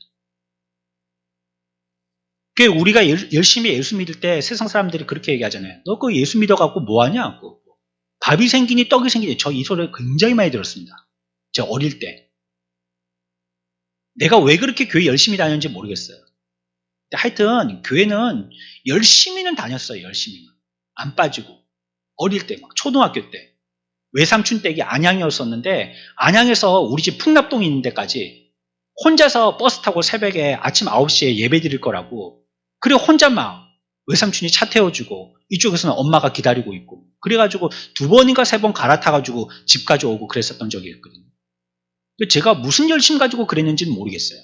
우리가 열심히 예수 믿을 때 세상 사람들이 그렇게 얘기하잖아요. 너 그 예수 믿어갖고 뭐하냐? 밥이 생기니 떡이 생기니. 저 이 소리를 굉장히 많이 들었습니다. 제가 어릴 때. 내가 왜 그렇게 교회 열심히 다녔는지 모르겠어요. 하여튼 교회는 열심히는 다녔어요. 열심히는. 안 빠지고. 어릴 때 막 초등학교 때. 외삼촌 댁이 안양이었었는데 안양에서 우리 집 풍납동에 있는 데까지 혼자서 버스 타고 새벽에 아침 9시에 예배 드릴 거라고, 그래 혼자 막 외삼촌이 차 태워주고 이쪽에서는 엄마가 기다리고 있고, 그래가지고 2번인가 3번 갈아타가지고 집까지 오고 그랬었던 적이 있거든요. 제가 무슨 열심 가지고 그랬는지는 모르겠어요.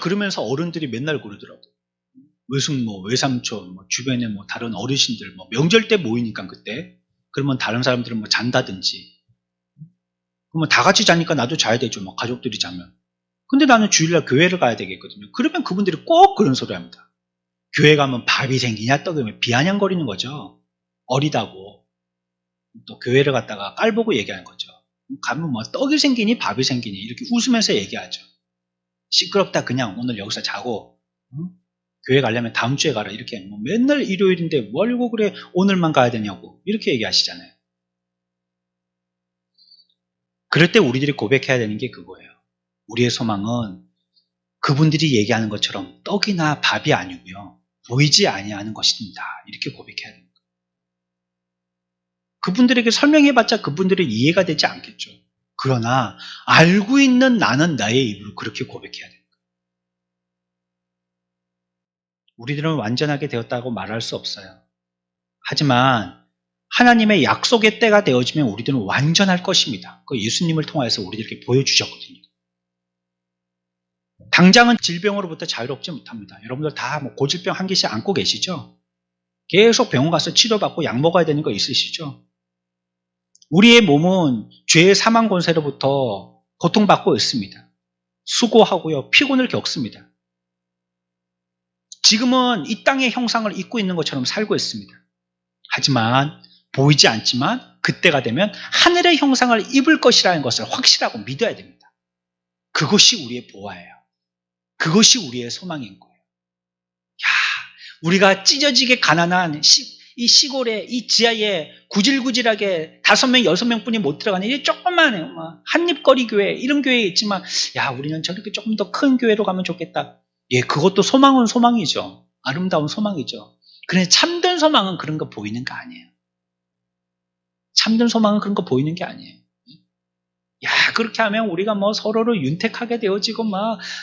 그러면서 어른들이 맨날 그러더라고. 외숙모, 외삼촌, 주변에 다른 어르신들, 명절 때 모이니까 그때, 그러면 다른 사람들은 잔다든지, 그러면 다 같이 자니까 나도 자야 되죠. 가족들이 자면. 근데 나는 주일날 교회를 가야 되겠거든요. 그러면 그분들이 꼭 그런 소리 합니다. 교회 가면 밥이 생기냐 떡이 비아냥거리는 거죠. 어리다고. 또 교회를 갔다가 깔보고 얘기하는 거죠. 가면 떡이 생기니 밥이 생기니 이렇게 웃으면서 얘기하죠. 시끄럽다 그냥 오늘 여기서 자고, 응? 교회 가려면 다음 주에 가라 이렇게. 맨날 일요일인데 뭐 하려고 그래 오늘만 가야 되냐고 이렇게 얘기하시잖아요. 그럴 때 우리들이 고백해야 되는 게 그거예요. 우리의 소망은 그분들이 얘기하는 것처럼 떡이나 밥이 아니고요, 보이지 아니하는 것입니다. 이렇게 고백해야 됩니다. 그분들에게 설명해봤자 그분들의 이해가 되지 않겠죠. 그러나 알고 있는 나는 나의 입으로 그렇게 고백해야 됩니다. 우리들은 완전하게 되었다고 말할 수 없어요. 하지만 하나님의 약속의 때가 되어지면 우리들은 완전할 것입니다. 그 예수님을 통해서 우리들에게 보여주셨거든요. 당장은 질병으로부터 자유롭지 못합니다. 여러분들 다 고질병 한 개씩 안고 계시죠? 계속 병원 가서 치료받고 약 먹어야 되는 거 있으시죠? 우리의 몸은 죄의 사망 권세로부터 고통받고 있습니다. 수고하고요, 피곤을 겪습니다. 지금은 이 땅의 형상을 입고 있는 것처럼 살고 있습니다. 하지만 보이지 않지만 그때가 되면 하늘의 형상을 입을 것이라는 것을 확실하고 믿어야 됩니다. 그것이 우리의 보화예요. 그것이 우리의 소망인 거예요. 우리가 찢어지게 가난한 이 시골에 이 지하에 구질구질하게 5명, 6명뿐이 못 들어가는 이 조그만 한입거리 교회, 이런 교회에 있지만 우리는 저렇게 조금 더 큰 교회로 가면 좋겠다. 그것도 소망은 소망이죠. 아름다운 소망이죠. 그런데 참된 소망은 그런 거 보이는 거 아니에요. 참된 소망은 그런 거 보이는 게 아니에요. 그렇게 하면 우리가 서로를 윤택하게 되어지고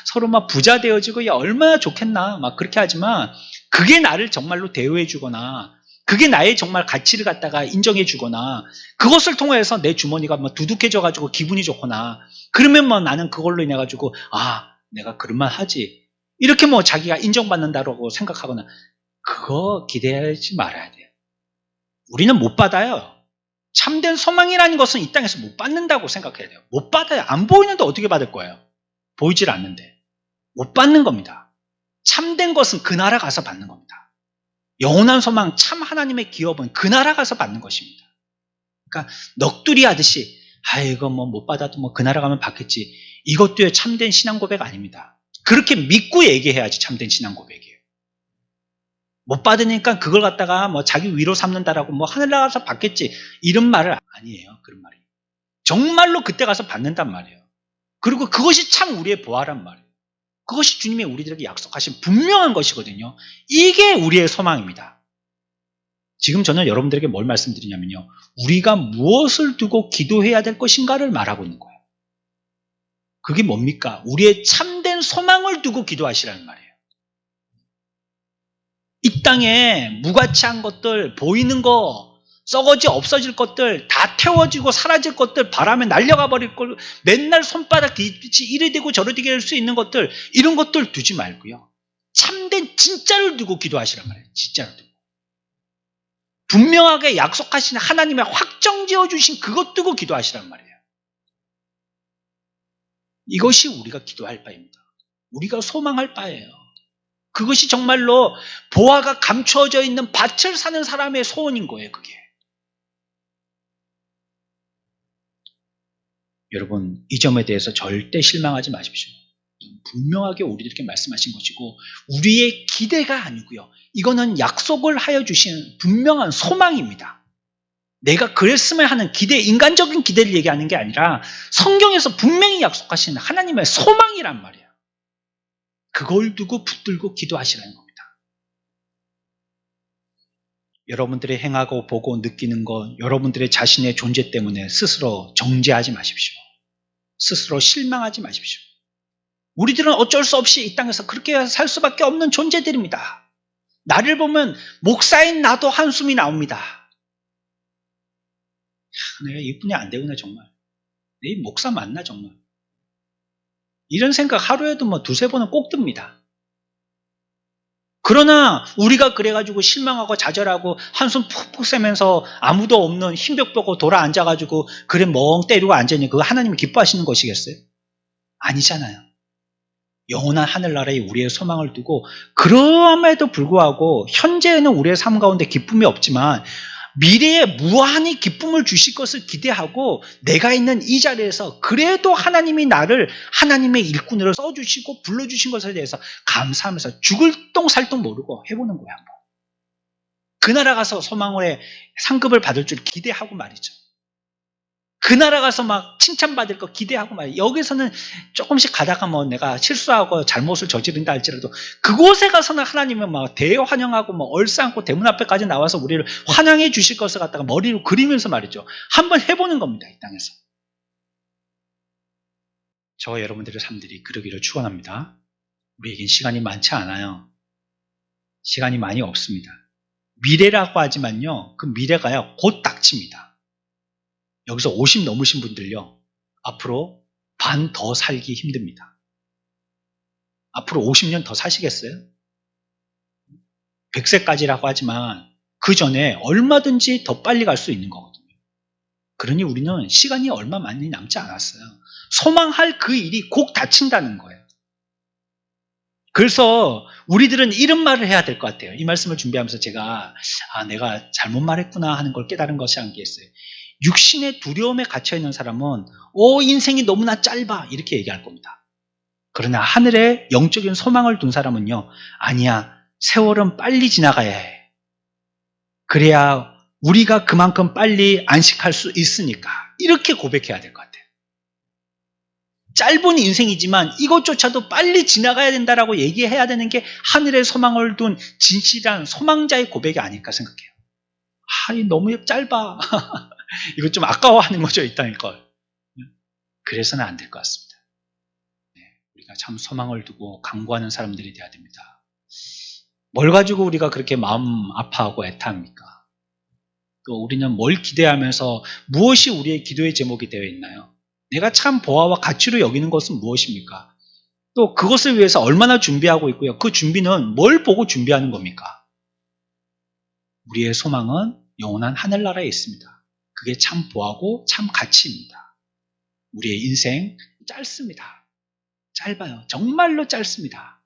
서로 부자 되어지고 얼마나 좋겠나 그렇게 하지만, 그게 나를 정말로 대우해 주거나 그게 나의 정말 가치를 갖다가 인정해 주거나 그것을 통해서 내 주머니가 두둑해져 가지고 기분이 좋거나 그러면 나는 그걸로 인해 가지고 내가 그럴만 하지 이렇게 자기가 인정받는다고 생각하거나, 그거 기대하지 말아야 돼요. 우리는 못 받아요. 참된 소망이라는 것은 이 땅에서 못 받는다고 생각해야 돼요. 못 받아요. 안 보이는데 어떻게 받을 거예요? 보이질 않는데. 못 받는 겁니다. 참된 것은 그 나라 가서 받는 겁니다. 영원한 소망, 참 하나님의 기업은 그 나라 가서 받는 것입니다. 그러니까 넋두리 하듯이 이거 못 받아도 그 나라 가면 받겠지. 이것도 참된 신앙 고백 아닙니다. 그렇게 믿고 얘기해야지 참된 신앙 고백이에요. 못 받으니까 그걸 갖다가 뭐 자기 위로 삼는다라고 뭐 하늘나라 가서 받겠지. 이런 말을 아니에요. 그런 말이. 정말로 그때 가서 받는단 말이에요. 그리고 그것이 참 우리의 보화란 말이에요. 그것이 주님이 우리들에게 약속하신 분명한 것이거든요. 이게 우리의 소망입니다. 지금 저는 여러분들에게 뭘 말씀드리냐면요. 우리가 무엇을 두고 기도해야 될 것인가를 말하고 있는 거예요. 그게 뭡니까? 우리의 참된 소망을 두고 기도하시라는 말이에요. 이 땅에 무가치한 것들, 보이는 거, 썩어지 없어질 것들, 다 태워지고 사라질 것들, 바람에 날려가 버릴 걸, 맨날 손바닥 뒤집이 이리 되고 저리 되게 할 수 있는 것들, 이런 것들 두지 말고요. 참된 진짜를 두고 기도하시란 말이에요. 진짜를 두고. 분명하게 약속하신 하나님의 확정 지어주신 그것 두고 기도하시란 말이에요. 이것이 우리가 기도할 바입니다. 우리가 소망할 바예요. 그것이 정말로 보화가 감추어져 있는 밭을 사는 사람의 소원인 거예요. 그게. 여러분, 이 점에 대해서 절대 실망하지 마십시오. 분명하게 우리들에게 말씀하신 것이고 우리의 기대가 아니고요. 이거는 약속을 하여 주신 분명한 소망입니다. 내가 그랬으면 하는 기대, 인간적인 기대를 얘기하는 게 아니라 성경에서 분명히 약속하신 하나님의 소망이란 말이에요. 그걸 두고 붙들고 기도하시라는 겁니다. 여러분들이 행하고 보고 느끼는 것, 여러분들의 자신의 존재 때문에 스스로 정죄하지 마십시오. 스스로 실망하지 마십시오. 우리들은 어쩔 수 없이 이 땅에서 그렇게 살 수밖에 없는 존재들입니다. 나를 보면 목사인 나도 한숨이 나옵니다. 내가 이뿐이 안 되구나 정말. 내 목사 맞나 정말. 이런 생각 하루에도 뭐 두세 번은 꼭 듭니다. 그러나 우리가 그래가지고 실망하고 좌절하고 한숨 푹푹 쉬면서 아무도 없는 흰벽 보고 돌아 앉아가지고 그래 멍 때리고 앉아있니 그거 하나님이 기뻐하시는 것이겠어요? 아니잖아요. 영원한 하늘나라에 우리의 소망을 두고 그럼에도 불구하고 현재에는 우리의 삶 가운데 기쁨이 없지만 미래에 무한히 기쁨을 주실 것을 기대하고 내가 있는 이 자리에서 그래도 하나님이 나를 하나님의 일꾼으로 써주시고 불러주신 것에 대해서 감사하면서 죽을 똥 살 똥 모르고 해보는 거야. 그 나라 가서 소망의 상급을 받을 줄 기대하고 말이죠. 그 나라 가서 막 칭찬받을 거 기대하고 말이에요. 여기서는 조금씩 가다가 뭐 내가 실수하고 잘못을 저지른다 할지라도 그곳에 가서는 하나님은 막 대환영하고 뭐 얼싸안고 대문 앞에까지 나와서 우리를 환영해 주실 것을 갖다가 머리로 그리면서 말이죠. 한번 해보는 겁니다. 이 땅에서. 저와 여러분들의 삶들이 그러기를 축원합니다. 우리에겐 시간이 많지 않아요. 시간이 많이 없습니다. 미래라고 하지만요. 그 미래가요. 곧 닥칩니다. 여기서 50 넘으신 분들요. 앞으로 반 더 살기 힘듭니다. 앞으로 50년 더 사시겠어요? 100세까지라고 하지만 그 전에 얼마든지 더 빨리 갈 수 있는 거거든요. 그러니 우리는 시간이 얼마 많이 남지 않았어요. 소망할 그 일이 곧 닥친다는 거예요. 그래서 우리들은 이런 말을 해야 될 것 같아요. 이 말씀을 준비하면서 제가 내가 잘못 말했구나 하는 걸 깨달은 것이 한 게 있어요. 육신의 두려움에 갇혀있는 사람은 인생이 너무나 짧아 이렇게 얘기할 겁니다. 그러나 하늘에 영적인 소망을 둔 사람은요. 아니야. 세월은 빨리 지나가야 해. 그래야 우리가 그만큼 빨리 안식할 수 있으니까 이렇게 고백해야 될 것 같아요. 짧은 인생이지만 이것조차도 빨리 지나가야 된다라고 얘기해야 되는 게 하늘의 소망을 둔 진실한 소망자의 고백이 아닐까 생각해요. 너무 짧아. 이거 좀 아까워하는 거죠, 이 땅일 걸. 그래서는 안 될 것 같습니다. 우리가 참 소망을 두고 간구하는 사람들이 돼야 됩니다. 뭘 가지고 우리가 그렇게 마음 아파하고 애타합니까? 또 우리는 뭘 기대하면서 무엇이 우리의 기도의 제목이 되어 있나요? 내가 참 보아와 가치로 여기는 것은 무엇입니까? 또 그것을 위해서 얼마나 준비하고 있고요. 그 준비는 뭘 보고 준비하는 겁니까? 우리의 소망은 영원한 하늘나라에 있습니다. 그게 참 보하고 참 가치입니다. 우리의 인생 짧습니다. 짧아요. 정말로 짧습니다.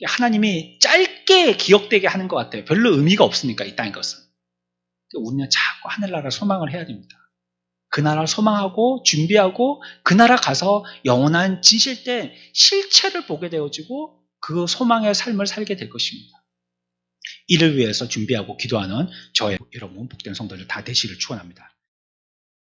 하나님이 짧게 기억되게 하는 것 같아요. 별로 의미가 없으니까 이 땅의 것은. 우리는 자꾸 하늘나라 소망을 해야 됩니다. 그 나라 소망하고 준비하고 그 나라 가서 영원한 진실된 실체를 보게 되어지고 그 소망의 삶을 살게 될 것입니다. 이를 위해서 준비하고 기도하는 저의 여러분 복된 성도들 다 되시기를 축원합니다.